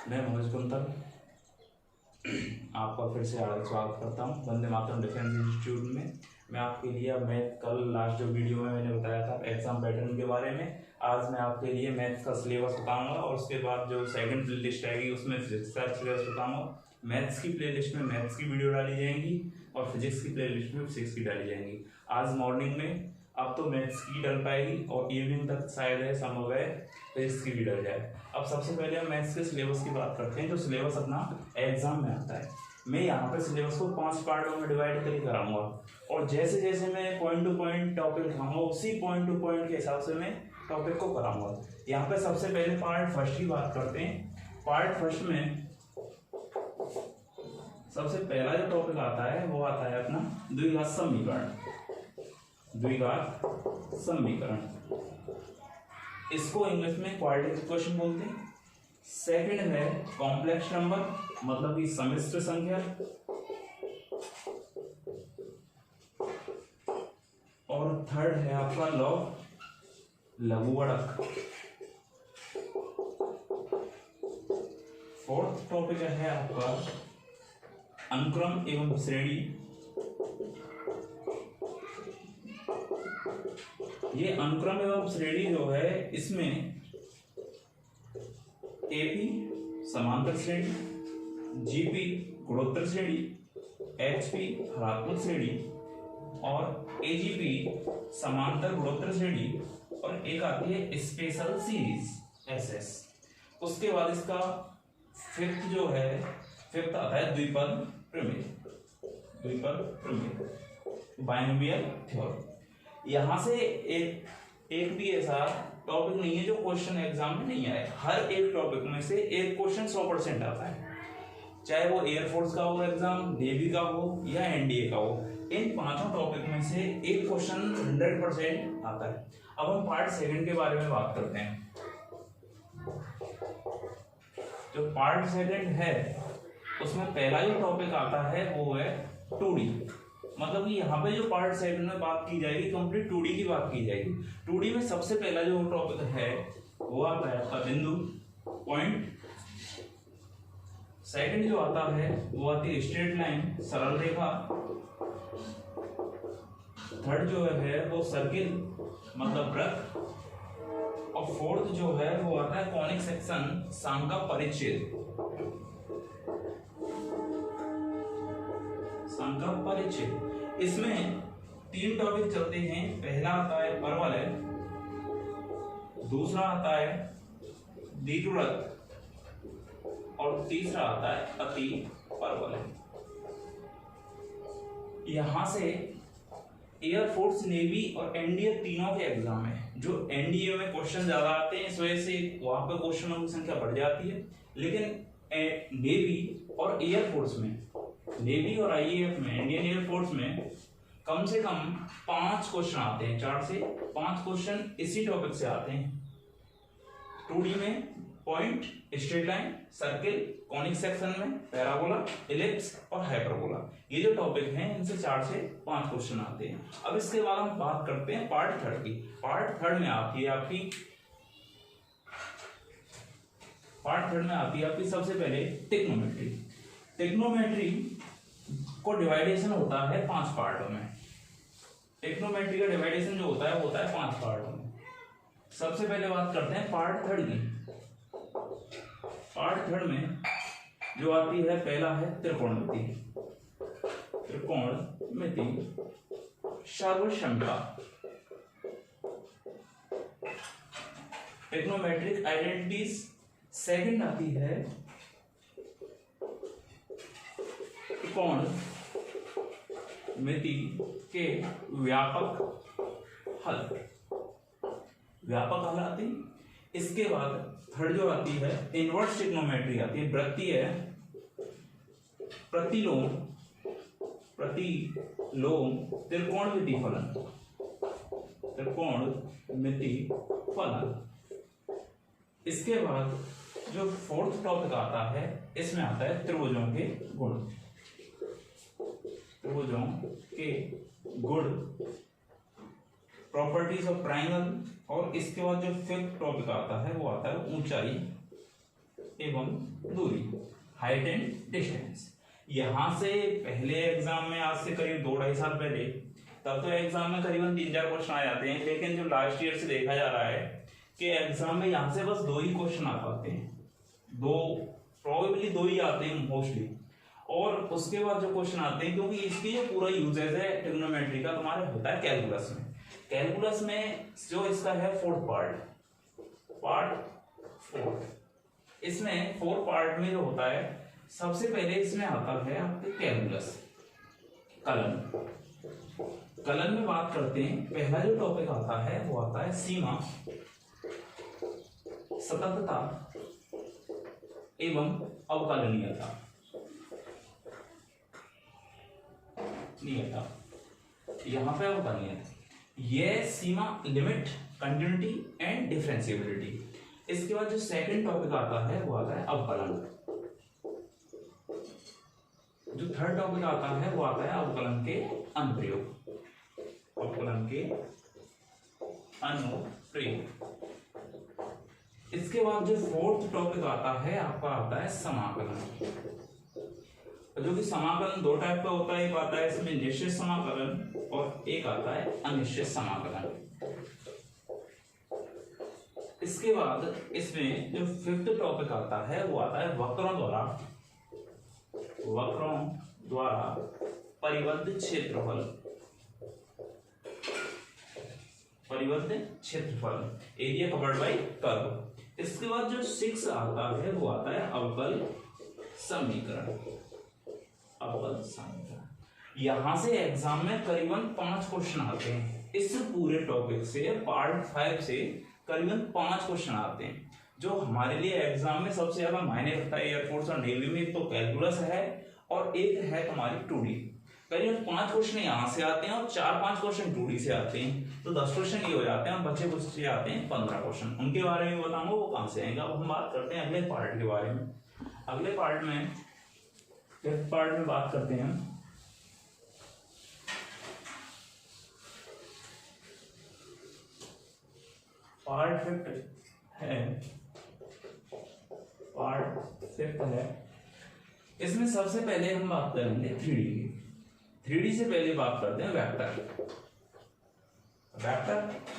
मैं मनोज कुंतल आपका फिर से हार्दिक स्वागत करता हूं वंदे मातरम डिफेंस इंस्टीट्यूट में। मैं आपके लिए अब मैथ कल लास्ट जो वीडियो में मैंने बताया था एग्जाम पैटर्न के बारे में, आज मैं आपके लिए मैथ्स का सिलेबस बताऊंगा और उसके बाद जो सेकंड प्ले लिस्ट आएगी उसमें फिजिक्स का सिलेबस बताऊंगा। मैथ्स की प्ले लिस्ट में मैथ्स की वीडियो डाली जाएंगी और फिजिक्स की प्ले लिस्ट में फिजिक्स की डाली जाएंगी। आज मॉर्निंग में अब तो मैथ्स की डल पाएगी और इवनिंग तक शायद है संभव है फिजिक्स की भी डल जाए। अब सबसे पहले हम मैथ्स के सिलेबस की बात करते हैं जो सिलेबस अपना एग्जाम में आता है। मैं यहाँ पे सिलेबस को 5 पार्टों में डिवाइड करके कराऊंगा और जैसे जैसे मैं पॉइंट टू पॉइंट टॉपिक लिखाऊंगा उसी पॉइंट टू पॉइंट के हिसाब से मैं टॉपिक को कराऊंगा। यहाँ पे सबसे पहले पार्ट फर्स्ट की बात करते हैं। पार्ट फर्स्ट में सबसे पहला जो टॉपिक आता है वो आता है अपना द्विघात समीकरण। द्विघात समीकरण इसको इंग्लिश में क्वाड्रेटिक इक्वेशन बोलते हैं। सेकंड है कॉम्प्लेक्स नंबर मतलब कि सम्मिश्र संख्या। और थर्ड है आपका लॉग लघुगणक। फोर्थ टॉपिक है आपका अनुक्रम एवं श्रेणी। ये अनुक्रम एवं श्रेणी जो है इसमें एपी समांतर श्रेणी, जीपी गुणोत्तर श्रेणी, एचपी हरात्मक श्रेणी और एजीपी समांतर गुणोत्तर श्रेणी और एक आती है स्पेशल सीरीज एसएस। उसके बाद इसका फिफ्थ आता है द्विपद प्रमेय। द्विपद प्रमेय बाइनोमियल थ्योरम। यहाँ से एक भी ऐसा टॉपिक नहीं है जो क्वेश्चन एग्जाम में नहीं आए। हर एक टॉपिक में से एक क्वेश्चन 100% आता है, चाहे वो एयरफोर्स का हो एग्जाम, नेवी का हो या एनडीए का हो। इन पांचों टॉपिक में से एक क्वेश्चन 100% आता है। अब हम पार्ट सेकंड के बारे में बात करते हैं। जो पार्ट सेकंड है उसमें पहला जो टॉपिक आता है वो है 2D। मतलब कि यहाँ पे जो पार्ट सेकंड में बात की जाएगी कंप्लीट 2D की बात की जाएगी। 2D में सबसे पहला जो टॉपिक है वो आता है आपका बिंदु पॉइंट। सेकंड जो आता है वो आती है स्ट्रेट लाइन सरल रेखा। थर्ड जो है वो सर्किल मतलब वृत्त। और फोर्थ जो है वो आता है कॉनिक सेक्शन साम का परिच्छेद। साम का परिच्छेद इसमें 3 टॉपिक चलते हैं। पहला आता है परवलय, दूसरा आता है दीर्घवृत्त और तीसरा आता है अति परवलय। यहां से एयरफोर्स, नेवी और एनडीए तीनों के एग्जाम है। जो एनडीए में क्वेश्चन ज्यादा आते हैं इस वजह से वहां पर क्वेश्चनों की संख्या बढ़ जाती है, लेकिन नेवी और एयरफोर्स में, नेवी और आईएएफ में, इंडियन एयरफोर्स में कम से कम 5 क्वेश्चन आते हैं। 4 से 5 क्वेश्चन इसी टॉपिक से आते हैं। 2D में point, straight line, circle, conic section में पैराबोला, इलिप्स और हाइपरबोला, ये जो टॉपिक हैं इनसे 4 से 5 क्वेश्चन आते हैं। अब इसके बाद हम बात करते हैं पार्ट थर्ड की। पार्ट थर्ड में आती है आपकी सबसे पहले टेक्नोमेट्री। टेक्नोमेट्री को डिवाइडेशन होता है 5 पार्टों में। टेक्नोमेट्री का डिवाइडेशन जो होता है वो होता है 5 पार्टों में। सबसे पहले बात करते हैं पार्ट थर्ड की। पार्ट थर्ड में जो आती है पहला है त्रिकोणमिति। त्रिकोणमिति सर्वक्षमता, टेक्नोमेट्रिक आइडेंटिटीज। सेकंड आती है त्रिकोणमिति के व्यापक हल। व्यापक हल आती। इसके बाद थर्ड जो आती है इनवर्स ट्रिग्नोमेट्री आती है। वृत्तीय, प्रतिलोम त्रिकोणमिति फलन। त्रिकोणमिति फलन। इसके बाद जो फोर्थ टॉपिक आता है इसमें आता है त्रिभुजों के गुण। त्रिभुजों के गुण, प्रॉपर्टीज ऑफ ट्राइंगल। और इसके बाद जो फिफ्थ टॉपिक आता है वो आता है ऊंचाई एवं दूरी, हाइट एंड डिस्टेंस। यहां से पहले एग्जाम में, आज से करीब 2-2.5 साल पहले, तब तो एग्जाम में करीबन 3-4 क्वेश्चन आ जाते हैं, लेकिन जो लास्ट ईयर से देखा जा रहा है कि एग्जाम में यहाँ से बस 2 ही क्वेश्चन आ पाते हैं, प्रोबेबली 2 ही आते हैं मोस्टली। और उसके बाद जो क्वेश्चन आते हैं, क्योंकि इसकी जो पूरा यूजेज है ट्रिग्नोमेट्री का तुम्हारे होता है कैलकुलस में। कैलकुलस में जो इसका है फोर्थ पार्ट 4, इसमें 4 पार्ट में जो होता है, सबसे पहले इसमें आता है आपके कैलकुलस, कलन में बात करते हैं। पहला जो टॉपिक आता है वो आता है सीमा, सततता एवं अवकलनीयता। यहां पे अवकलनीयता, ये सीमा, लिमिट, कंटिन्यूटी एंड डिफरेंशिएबिलिटी। इसके बाद जो सेकंड टॉपिक आता है वो आता है अवकलन। जो थर्ड टॉपिक आता है वो आता है अवकलन के अनुप्रयोग, इसके बाद जो फोर्थ टॉपिक आता है आपका आता है समाकलन। जो कि समाकलन 2 टाइप का होता है, एक आता है इसमें निश्चित समाकलन और एक आता है अनिश्चित समाकलन। इसके बाद इसमें जो फिफ्थ टॉपिक आता है वो आता है वक्रों द्वारा परिबद्ध क्षेत्रफल, एरिया कवर्ड बाय कर्व। इसके बाद जो 6 आता है वो आता है अवकल समीकरण। यहां से एग्जाम में करीबन 5 क्वेश्चन आते हैं। इस पूरे टॉपिक से, पार्ट 5 से करीबन 5 क्वेश्चन आते हैं, जो हमारे लिए एग्जाम में सबसे ज्यादा मायने रखता है। एयरफोर्स और नेवी में तो कैलकुलस है और एक है तुम्हारी 2D। करीबन 5 क्वेश्चन यहाँ से आते हैं और 4-5 क्वेश्चन 2D से आते हैं, तो 10 क्वेश्चन ये हो जाते हैं और बचे कुछ से आते हैं 15 क्वेश्चन। उनके बारे में बताऊंगा वो कहां से आएंगे। अब हम बात करते हैं अगले पार्ट के बारे में। अगले पार्ट में, फिफ्थ पार्ट में बात करते हैं पार्ट फिफ्थ है। इसमें सबसे पहले हम बात करेंगे 3D की। 3D से पहले बात करते हैं वेक्टर,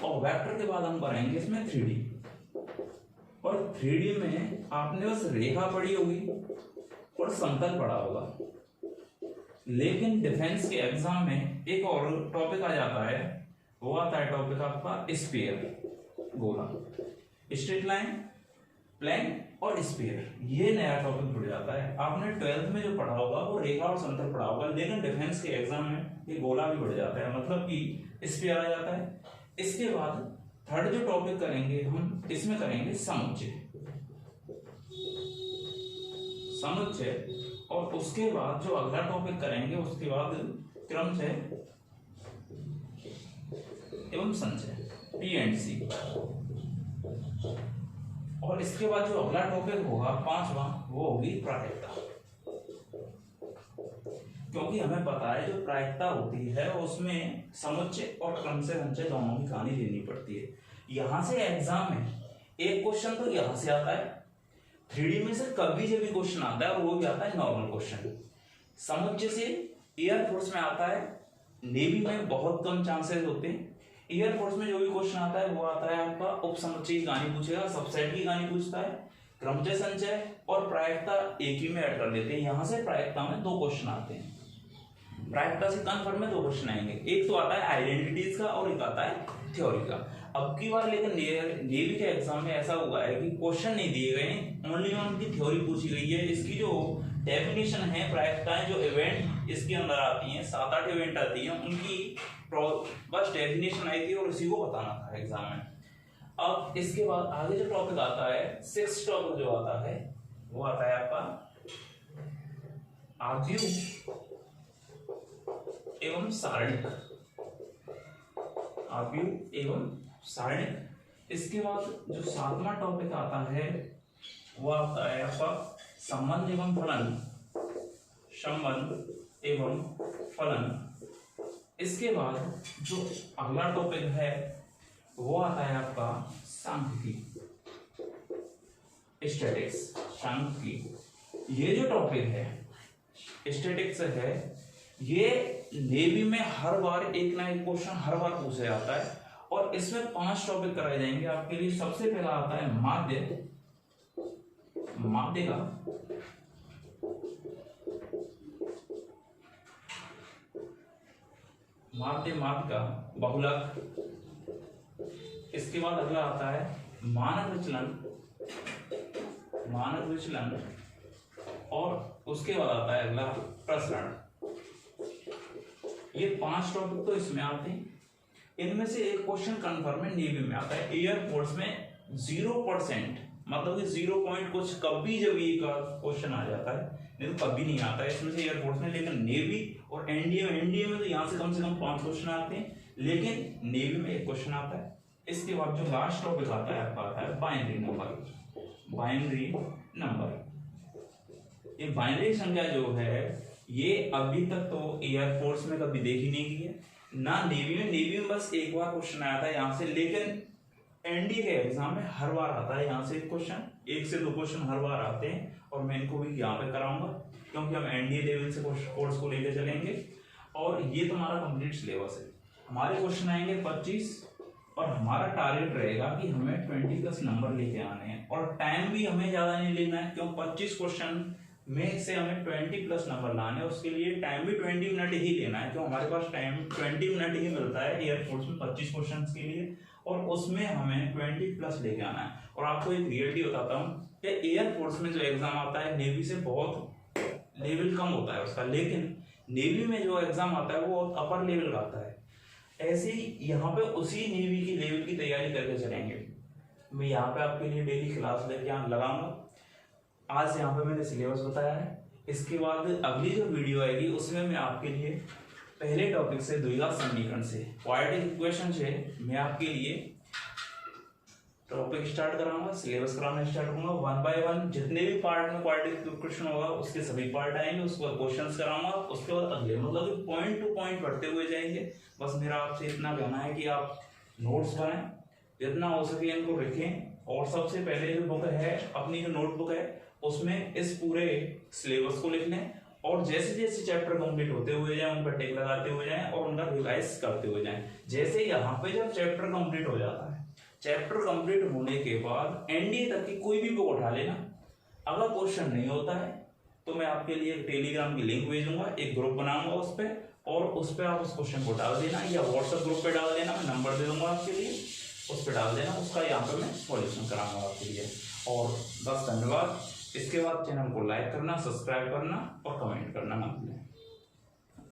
और वेक्टर के बाद हम करेंगे इसमें 3D। और 3D में आपने बस रेखा पढ़ी होगी और समतल पढ़ा होगा, लेकिन डिफेंस के एग्जाम में एक और टॉपिक आ जाता है, वो आता है टॉपिक आपका स्फीयर, गोला, स्ट्रेट लाइन, प्लेन और स्फीयर। ये नया टॉपिक जुड़ जाता है। आपने 12th में जो पढ़ा होगा वो रेखा और समतल पढ़ा होगा, लेकिन डिफेंस के एग्जाम में ये गोला भी बढ़ जाता है, मतलब कि स्फीयर आ जाता है। इसके बाद थर्ड जो टॉपिक करेंगे हम, इसमें करेंगे समुच्चय, और उसके बाद जो अगला टॉपिक करेंगे उसके बाद क्रमशः एवं संचय, P&C। और इसके बाद जो अगला टॉपिक होगा 5वां, वो होगी प्रायिकता। क्योंकि हमें पता है जो प्रायिकता होती है उसमें समुच्चय और क्रमशः संचय दोनों की कहानी लेनी पड़ती है। यहां से एग्जाम में एक क्वेश्चन तो यहां से आता है, 3D में से कभी जब भी क्वेश्चन आता है और वो भी आता है नॉर्मल क्वेश्चन। समुच्चय से एयरफोर्स में आता है, नेवी में बहुत कम चांसेस होते हैं। एयरफोर्स में जो भी क्वेश्चन आता है वो आता है आपका उपसमुच्चय की कहानी पूछेगा, सबसेट की कहानी पूछता है, क्रमशः संचय और प्रायिकता एक ही में ऐड कर देते हैं। यहां से प्रायिकता में 2 क्वेश्चन आते हैं, प्रायिकता से कन्फर्म में 2 क्वेश्चन आएंगे। एक तो आता है आइडेंटिटीज का और एक आता है थ्योरी का। अब की बार लेकिन नेवी के एग्जाम में ऐसा हुआ है कि क्वेश्चन नहीं दिए गए, ओनली उनकी थ्योरी पूछी गई है। इसकी जो डेफिनेशन है, प्रायिकताएं जो इवेंट इसके अंदर आती हैं, 7-8 इवेंट आती हैं, उनकी बस डेफिनेशन आई थी और उसी को बताना था एग्जाम में। अब इसके बाद आगे जो टॉपिक आता है, 6th टॉपिक जो आता है वो आता है आपका आव्यूह एवं सारणिक, आव्यूह एवं सारणिक। इसके बाद जो 7वां टॉपिक आता है वो आता है आपका संबंध एवं फलन, संबंध एवं फलन। इसके बाद जो अगला टॉपिक है वो आता है आपका सांख्यिकी, स्टैटिक्स, सांख्यिकी, ये जो टॉपिक है स्टैटिक्स है, ये नेवी में हर बार एक ना एक क्वेश्चन हर बार पूछा जाता है और इसमें 5 टॉपिक कराए जाएंगे आपके लिए। सबसे पहला आता है माध्य, माध्य का माध्य का बहुलक। इसके बाद अगला आता है मानक विचलन, मानक विचलन, और उसके बाद आता है अगला प्रसरण। ये 5 टॉपिक तो इसमें आते हैं। इनमें से एक क्वेश्चन कंफर्म है नेवी में आता है, एयरफोर्स में 0%, मतलब कि 0 पॉइंट कुछ कभी जब ये का क्वेश्चन आ जाता है, नहीं तो कभी नहीं आता है इसमें से एयरफोर्स में। लेकिन नेवी और एनडीए में तो यहाँ से कम 5 क्वेश्चन आते हैं, लेकिन नेवी में एक क्वेश्चन आता है। इसके बाद जो लास्ट टॉपिक आता है आपका आता है बाइनरी नंबर, बाइनरी नंबर। ये बाइनरी संख्या जो है ये अभी तक तो एयरफोर्स में कभी देखी नहीं गई है, ना नेवी में। नेवी में बस एक बार क्वेश्चन आया था यहाँ से, लेकिन एनडीए के एग्जाम में हर बार आता है यहाँ से क्वेश्चन, 1 से 2 क्वेश्चन हर बार आते हैं। और मैं इनको भी यहाँ पे कराऊंगा क्योंकि हम एनडीए लेवल से कोर्स को लेकर चलेंगे। और ये तुम्हारा कंप्लीट सिलेबस है। हमारे क्वेश्चन आएंगे 25 और हमारा टारगेट रहेगा कि हमें 20+ नंबर लेके आने हैं। और टाइम भी हमें ज्यादा नहीं लेना है, क्यों 25 क्वेश्चन में से हमें 20+ नंबर लाने हैं। उसके लिए टाइम भी 20 मिनट ही लेना है, क्यों हमारे पास टाइम 20 मिनट ही मिलता है एयरफोर्स में 25 क्वेश्चन के लिए, और उसमें हमें 20+ लेके आना है। और आपको एक रियलिटी बताता हूँ कि एयरफोर्स में जो एग्जाम आता है नेवी से बहुत लेवल कम होता है उसका, लेकिन नेवी में जो एग्जाम आता है वो अपर लेवल का आता है। ऐसे ही यहाँ पे उसी नेवी की लेवल की तैयारी करके चलेंगे। मैं यहाँ पे आपके लिए डेली क्लास लेके लगाऊंगा। आज यहाँ पे मैंने सिलेबस बताया है। इसके बाद अगली जो वीडियो आएगी उसमें मैं आपके लिए पहले टॉपिक से द्विघात समीकरण से, क्वाड्रेटिक इक्वेशन से मैं आपके लिए टॉपिक स्टार्ट कराऊंगा, सिलेबस कराना स्टार्ट करूंगा। 1 बाय 1 जितने भी पार्ट में क्वाड्रेटिक इक्वेशन होगा उसके सभी पार्ट आएंगे, उसके बाद क्वेश्चंस कराऊंगा, उसके बाद अगले, मतलब पॉइंट टू पॉइंट पढ़ते हुए जाएंगे। बस मेरा आपसे इतना कहना है कि आप नोट्स बनाएं, जितना हो सके इनको लिखें। और सबसे पहले जो बुक है, अपनी जो नोटबुक है, उसमें इस पूरे सिलेबस को लिख लें और जैसे जैसे चैप्टर कंप्लीट होते हुए जाएं उन पर टिक लगाते हुए जाएं और उनका रिवाइज करते हुए जाएं। जैसे यहाँ पे जब चैप्टर कंप्लीट हो जाता है, चैप्टर कंप्लीट होने के बाद एनडीए तक की कोई भी बुक उठा लेना। अगर क्वेश्चन नहीं होता है तो मैं आपके लिए एक टेलीग्राम की लिंक भेजूंगा, एक ग्रुप बनाऊंगा उस पर, और उस पर आप उस क्वेश्चन को डाल देना, या व्हाट्सएप ग्रुप पे डाल देना, मैं नंबर दे दूंगा आपके लिए, उस पर डाल देना, उसका यहाँ पे मैं सॉल्यूशन कराऊंगा आपके लिए। और बस धन्यवाद। इसके बाद चैनल को लाइक करना, सब्सक्राइब करना और कमेंट करना।